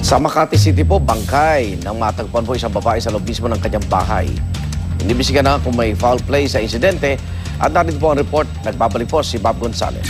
Sa Makati City po, bangkay nang matagpuan po isang babae sa loob mismo ng kanyang bahay. Inibisigan na kung may foul play sa insidente at narito po ang report. Nagbabalik po si Bob Gonzales.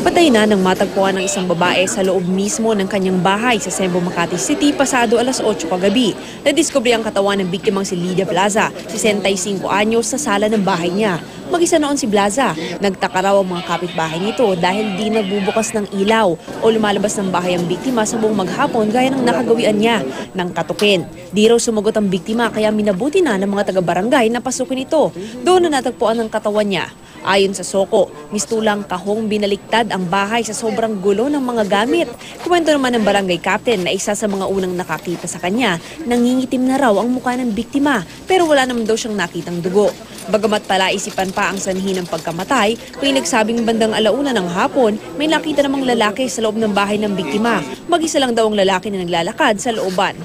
Patay na nang matagpuan ng isang babae sa loob mismo ng kanyang bahay sa Sembo, Makati City pasado alas 8 kagabi. Nadiskubre ang katawan ng biktimang si Lydia Blaza, 65 anyos, sa sala ng bahay niya. Mag-isa noon si Blaza. Nagtaka raw ang mga kapitbahay nito dahil di nagbubukas ng ilaw o lumalabas ng bahay ang biktima sa buong maghapon gaya ng nakagawian niya ng katukin. Di raw sumagot ang biktima kaya minabuti na ng mga taga-barangay na pasukin ito. Doon na natagpuan ang katawan niya. Ayon sa Soko, mistulang kahong binaliktad ang bahay sa sobrang gulo ng mga gamit. Kwento naman ng barangay captain na isa sa mga unang nakakita sa kanya, nangingitim na raw ang mukha ng biktima pero wala naman daw siyang nakitang dugo. Bagamat palaisipan pa ang sanhi ng pagkamatay, may nagsabing bandang alauna ng hapon, may nakita namang lalaki sa loob ng bahay ng biktima. Mag-isa lang daw ang lalaki na naglalakad sa looban.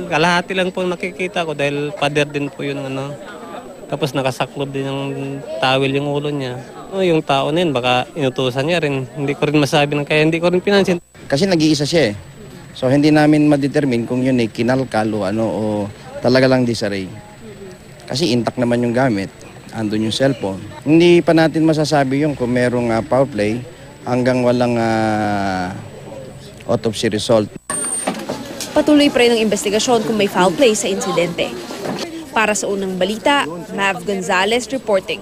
Kalahati lang po nakikita ko dahil pader din po yun Tapos nakasaklob din ng towel yung ulo niya. Yung tao na yun, baka inutusan niya rin. Hindi ko rin masabi kaya hindi ko rin pinansin. Kasi nag-iisa siya eh. So hindi namin ma-determine kung yun ay kinalkal o talaga lang disarray. Kasi intact naman yung gamit. Andun yung cellphone. Hindi pa natin masasabi yung kung merong foul play hanggang walang autopsy result. Patuloy pa rin ang investigasyon kung may foul play sa insidente. Para sa unang balita, Mav Gonzales reporting.